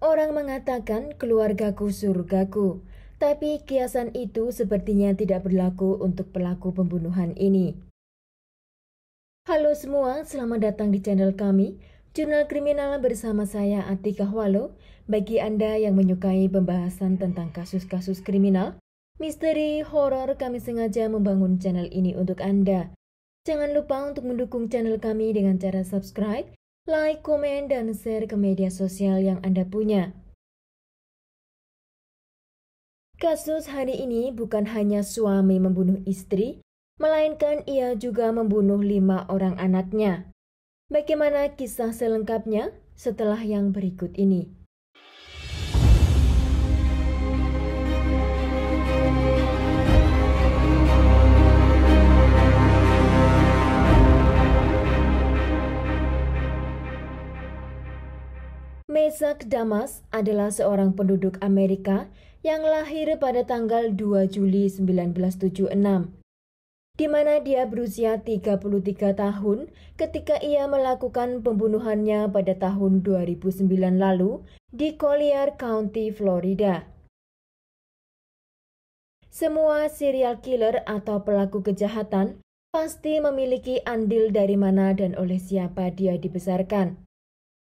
Orang mengatakan keluargaku surgaku, tapi kiasan itu sepertinya tidak berlaku untuk pelaku pembunuhan ini. Halo semua, selamat datang di channel kami, Jurnal Kriminal bersama saya Atika Walo. Bagi Anda yang menyukai pembahasan tentang kasus-kasus kriminal, misteri, horor, kami sengaja membangun channel ini untuk Anda. Jangan lupa untuk mendukung channel kami dengan cara subscribe, like, komen, dan share ke media sosial yang Anda punya. Kasus hari ini bukan hanya suami membunuh istri, melainkan ia juga membunuh 5 orang anaknya. Bagaimana kisah selengkapnya setelah yang berikut ini? Mesach Damas adalah seorang penduduk Amerika yang lahir pada tanggal 2 Juli 1976, di mana dia berusia 33 tahun ketika ia melakukan pembunuhannya pada tahun 2009 lalu di Collier County, Florida. Semua serial killer atau pelaku kejahatan pasti memiliki andil dari mana dan oleh siapa dia dibesarkan.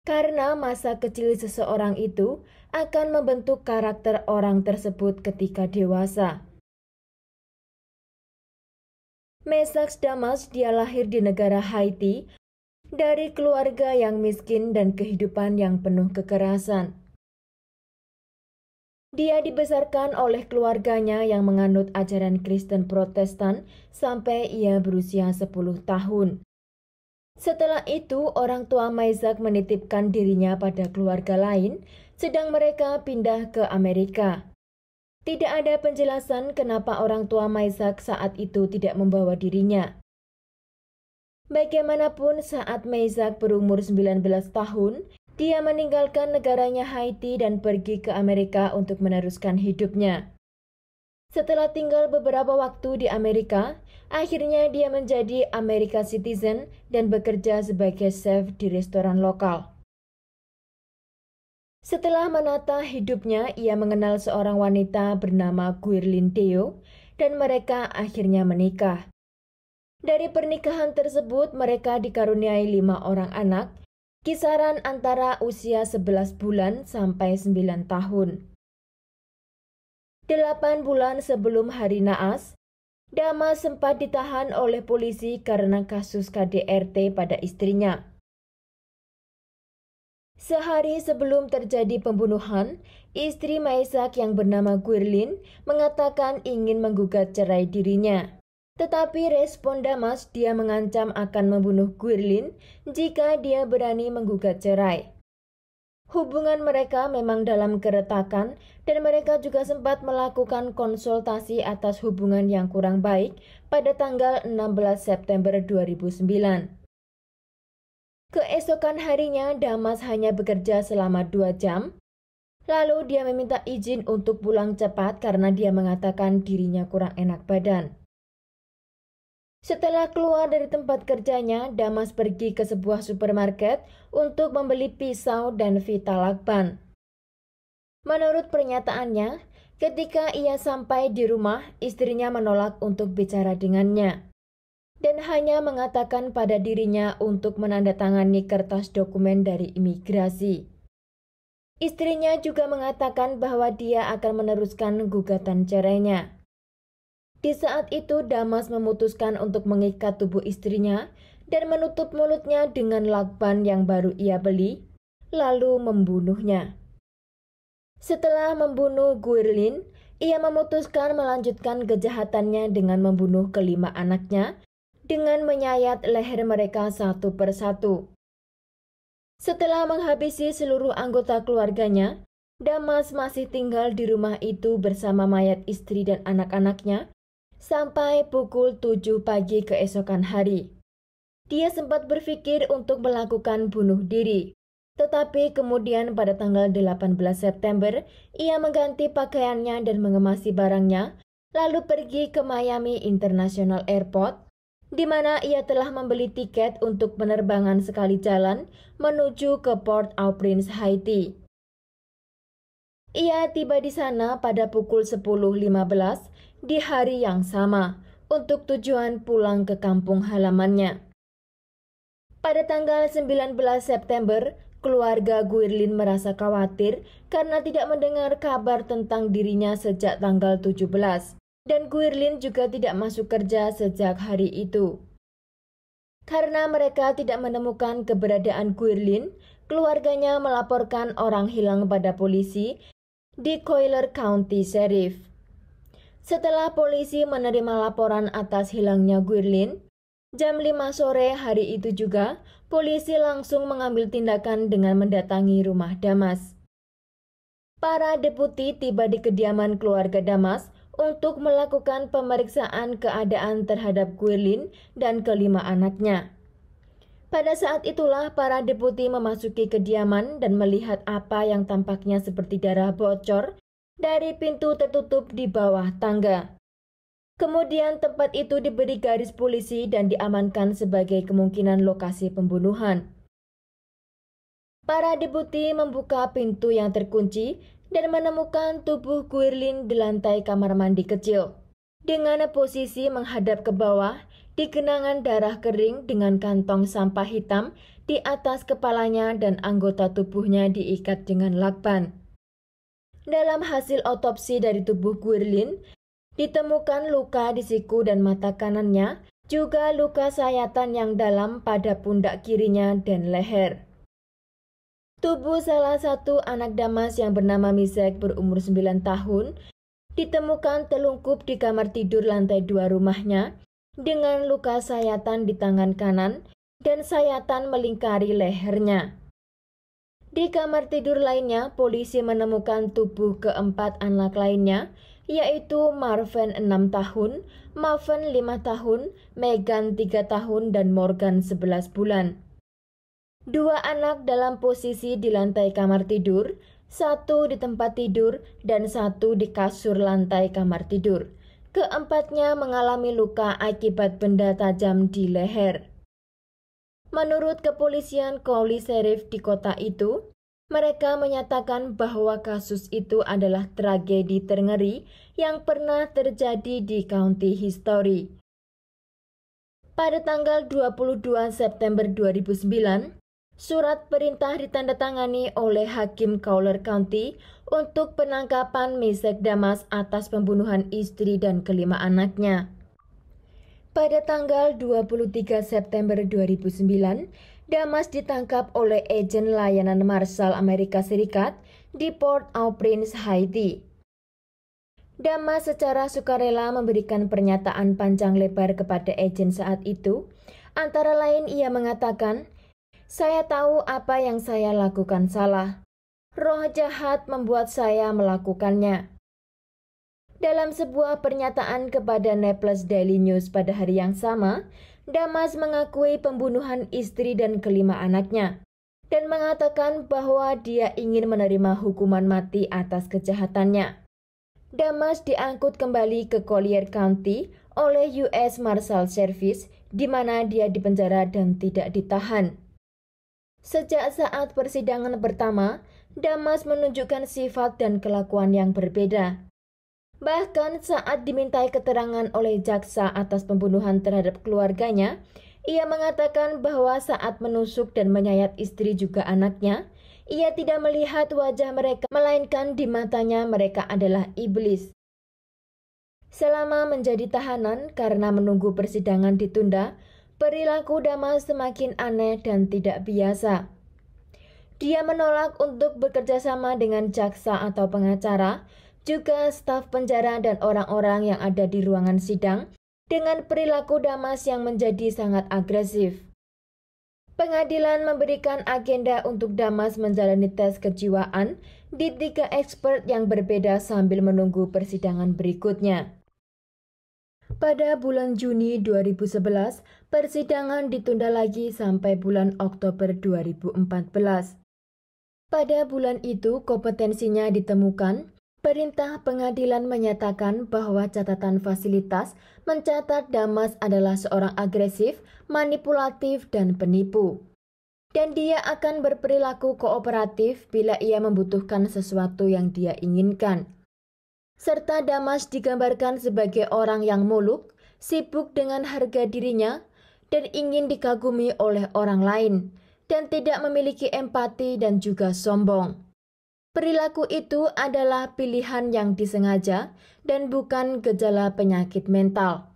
Karena masa kecil seseorang itu akan membentuk karakter orang tersebut ketika dewasa. Mesach Damas dia lahir di negara Haiti dari keluarga yang miskin dan kehidupan yang penuh kekerasan. Dia dibesarkan oleh keluarganya yang menganut ajaran Kristen Protestan sampai ia berusia 10 tahun. Setelah itu, orang tua Mesach menitipkan dirinya pada keluarga lain, sedang mereka pindah ke Amerika. Tidak ada penjelasan kenapa orang tua Mesach saat itu tidak membawa dirinya. Bagaimanapun, saat Mesach berumur 19 tahun, dia meninggalkan negaranya Haiti dan pergi ke Amerika untuk meneruskan hidupnya. Setelah tinggal beberapa waktu di Amerika, akhirnya dia menjadi American citizen dan bekerja sebagai chef di restoran lokal. Setelah menata hidupnya, ia mengenal seorang wanita bernama Gwirlyn Theo dan mereka akhirnya menikah. Dari pernikahan tersebut, mereka dikaruniai 5 orang anak, kisaran antara usia 11 bulan sampai 9 tahun. 8 bulan sebelum hari naas, Damas sempat ditahan oleh polisi karena kasus KDRT pada istrinya. Sehari sebelum terjadi pembunuhan, istri Mesach yang bernama Gwirlyn mengatakan ingin menggugat cerai dirinya. Tetapi respon Damas, dia mengancam akan membunuh Gwirlyn jika dia berani menggugat cerai. Hubungan mereka memang dalam keretakan dan mereka juga sempat melakukan konsultasi atas hubungan yang kurang baik pada tanggal 16 September 2009. Keesokan harinya, Damas hanya bekerja selama 2 jam. Lalu dia meminta izin untuk pulang cepat karena dia mengatakan dirinya kurang enak badan. Setelah keluar dari tempat kerjanya, Damas pergi ke sebuah supermarket untuk membeli pisau dan vita lakban. Menurut pernyataannya, ketika ia sampai di rumah, istrinya menolak untuk bicara dengannya dan hanya mengatakan pada dirinya untuk menandatangani kertas dokumen dari imigrasi. Istrinya juga mengatakan bahwa dia akan meneruskan gugatan cerainya. Di saat itu, Damas memutuskan untuk mengikat tubuh istrinya dan menutup mulutnya dengan lakban yang baru ia beli, lalu membunuhnya. Setelah membunuh Gwirlyn, ia memutuskan melanjutkan kejahatannya dengan membunuh ke-5 anaknya dengan menyayat leher mereka satu persatu. Setelah menghabisi seluruh anggota keluarganya, Damas masih tinggal di rumah itu bersama mayat istri dan anak-anaknya sampai pukul 7 pagi keesokan hari. Dia sempat berpikir untuk melakukan bunuh diri, tetapi kemudian pada tanggal 18 September, ia mengganti pakaiannya dan mengemasi barangnya, lalu pergi ke Miami International Airport, di mana ia telah membeli tiket untuk penerbangan sekali jalan menuju ke Port-au-Prince, Haiti. Ia tiba di sana pada pukul 10.15 di hari yang sama untuk tujuan pulang ke kampung halamannya. Pada tanggal 19 September, keluarga Guirlin merasa khawatir karena tidak mendengar kabar tentang dirinya sejak tanggal 17, dan Guirlin juga tidak masuk kerja sejak hari itu. Karena mereka tidak menemukan keberadaan Guirlin, keluarganya melaporkan orang hilang pada polisi di Schuyler County Sheriff. Setelah polisi menerima laporan atas hilangnya Guirlin, jam 5 sore hari itu juga, polisi langsung mengambil tindakan dengan mendatangi rumah Damas. Para deputi tiba di kediaman keluarga Damas untuk melakukan pemeriksaan keadaan terhadap Guirlin dan kelima anaknya. Pada saat itulah para deputi memasuki kediaman dan melihat apa yang tampaknya seperti darah bocor dari pintu tertutup di bawah tangga. Kemudian tempat itu diberi garis polisi dan diamankan sebagai kemungkinan lokasi pembunuhan. Para deputi membuka pintu yang terkunci dan menemukan tubuh Guirlin di lantai kamar mandi kecil, dengan posisi menghadap ke bawah di genangan darah kering dengan kantong sampah hitam di atas kepalanya dan anggota tubuhnya diikat dengan lakban. Dalam hasil otopsi dari tubuh Guirlin, ditemukan luka di siku dan mata kanannya, juga luka sayatan yang dalam pada pundak kirinya dan leher. Tubuh salah satu anak Damas yang bernama Misek berumur 9 tahun ditemukan telungkup di kamar tidur lantai 2 rumahnya dengan luka sayatan di tangan kanan dan sayatan melingkari lehernya. Di kamar tidur lainnya, polisi menemukan tubuh keempat anak lainnya, yaitu Marvin 6 tahun, Maven 5 tahun, Megan 3 tahun, dan Morgan 11 bulan. 2 anak dalam posisi di lantai kamar tidur, 1 di tempat tidur, dan 1 di kasur lantai kamar tidur. Keempatnya mengalami luka akibat benda tajam di leher. Menurut kepolisian County Sheriff di kota itu, mereka menyatakan bahwa kasus itu adalah tragedi terngeri yang pernah terjadi di county history. Pada tanggal 22 September 2009, surat perintah ditandatangani oleh Hakim Schuyler County untuk penangkapan Misek Damas atas pembunuhan istri dan kelima anaknya. Pada tanggal 23 September 2009, Damas ditangkap oleh agen layanan Marshal Amerika Serikat di Port-au-Prince, Haiti. Damas secara sukarela memberikan pernyataan panjang lebar kepada agen saat itu. Antara lain ia mengatakan, "Saya tahu apa yang saya lakukan salah. Roh jahat membuat saya melakukannya." Dalam sebuah pernyataan kepada Naples Daily News pada hari yang sama, Damas mengakui pembunuhan istri dan kelima anaknya dan mengatakan bahwa dia ingin menerima hukuman mati atas kejahatannya. Damas diangkut kembali ke Collier County oleh US Marshal Service, di mana dia dipenjara dan tidak ditahan. Sejak saat persidangan pertama, Damas menunjukkan sifat dan kelakuan yang berbeda. Bahkan saat dimintai keterangan oleh jaksa atas pembunuhan terhadap keluarganya, ia mengatakan bahwa saat menusuk dan menyayat istri juga anaknya, ia tidak melihat wajah mereka, melainkan di matanya mereka adalah iblis. Selama menjadi tahanan karena menunggu persidangan ditunda, perilaku Damas semakin aneh dan tidak biasa. Dia menolak untuk bekerja sama dengan jaksa atau pengacara, juga staf penjara dan orang-orang yang ada di ruangan sidang, dengan perilaku Damas yang menjadi sangat agresif. Pengadilan memberikan agenda untuk Damas menjalani tes kejiwaan di 3 expert yang berbeda sambil menunggu persidangan berikutnya. Pada bulan Juni 2011, persidangan ditunda lagi sampai bulan Oktober 2014. Pada bulan itu kompetensinya ditemukan. Perintah pengadilan menyatakan bahwa catatan fasilitas mencatat Damas adalah seorang agresif, manipulatif, dan penipu. dan dia akan berperilaku kooperatif bila ia membutuhkan sesuatu yang dia inginkan. Serta Damas digambarkan sebagai orang yang muluk, sibuk dengan harga dirinya, dan ingin dikagumi oleh orang lain, dan tidak memiliki empati dan juga sombong. Perilaku itu adalah pilihan yang disengaja dan bukan gejala penyakit mental.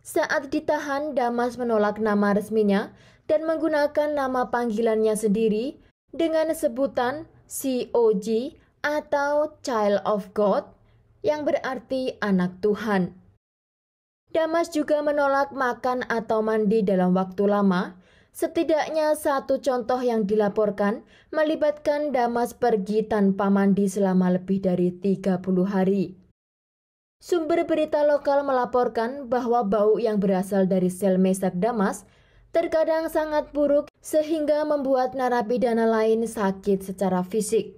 Saat ditahan, Damas menolak nama resminya dan menggunakan nama panggilannya sendiri dengan sebutan COG atau Child of God yang berarti anak Tuhan. Damas juga menolak makan atau mandi dalam waktu lama. Setidaknya satu contoh yang dilaporkan melibatkan Damas pergi tanpa mandi selama lebih dari 30 hari. Sumber berita lokal melaporkan bahwa bau yang berasal dari sel Meshach Damas terkadang sangat buruk sehingga membuat narapidana lain sakit secara fisik.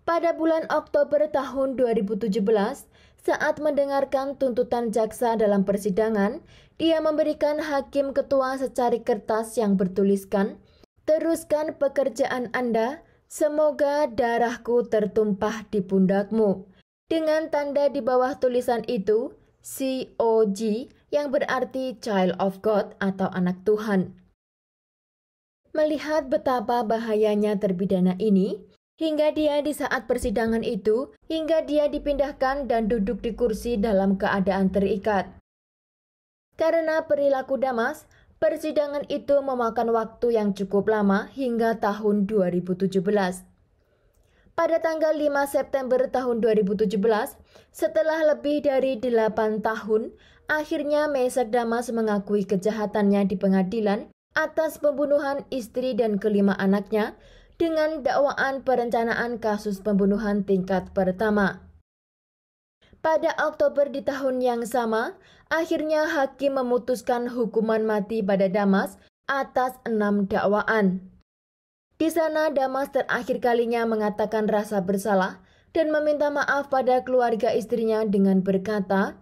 Pada bulan Oktober tahun 2017, saat mendengarkan tuntutan jaksa dalam persidangan, dia memberikan hakim ketua secari kertas yang bertuliskan, "Teruskan pekerjaan Anda, semoga darahku tertumpah di pundakmu." Dengan tanda di bawah tulisan itu, COG yang berarti Child of God atau anak Tuhan. Melihat betapa bahayanya terpidana ini, hingga dia di saat persidangan itu, hingga dia dipindahkan dan duduk di kursi dalam keadaan terikat. Karena perilaku Damas, persidangan itu memakan waktu yang cukup lama hingga tahun 2017. Pada tanggal 5 September tahun 2017, setelah lebih dari 8 tahun, akhirnya Meshach Damas mengakui kejahatannya di pengadilan atas pembunuhan istri dan kelima anaknya dengan dakwaan perencanaan kasus pembunuhan tingkat pertama. Pada Oktober di tahun yang sama, akhirnya hakim memutuskan hukuman mati pada Damas atas 6 dakwaan. Di sana Damas terakhir kalinya mengatakan rasa bersalah dan meminta maaf pada keluarga istrinya dengan berkata,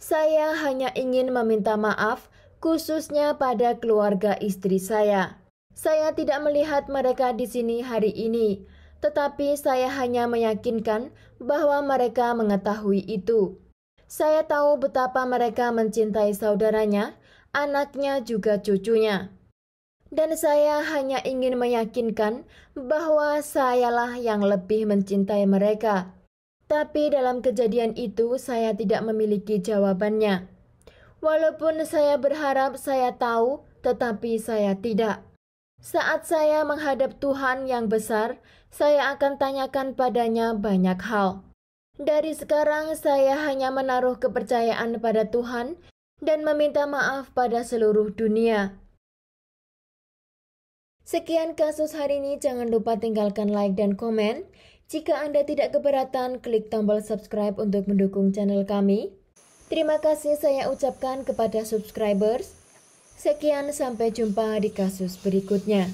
"Saya hanya ingin meminta maaf khususnya pada keluarga istri saya. Saya tidak melihat mereka di sini hari ini, tetapi saya hanya meyakinkan bahwa mereka mengetahui itu. Saya tahu betapa mereka mencintai saudaranya, anaknya juga cucunya. Dan saya hanya ingin meyakinkan bahwa sayalah yang lebih mencintai mereka. Tapi dalam kejadian itu saya tidak memiliki jawabannya. Walaupun saya berharap saya tahu, tetapi saya tidak. Saat saya menghadap Tuhan yang besar, saya akan tanyakan padanya banyak hal. Dari sekarang saya hanya menaruh kepercayaan pada Tuhan dan meminta maaf pada seluruh dunia." Sekian kasus hari ini, jangan lupa tinggalkan like dan komen. Jika Anda tidak keberatan, klik tombol subscribe untuk mendukung channel kami. Terima kasih saya ucapkan kepada subscribers. Sekian, sampai jumpa di kasus berikutnya.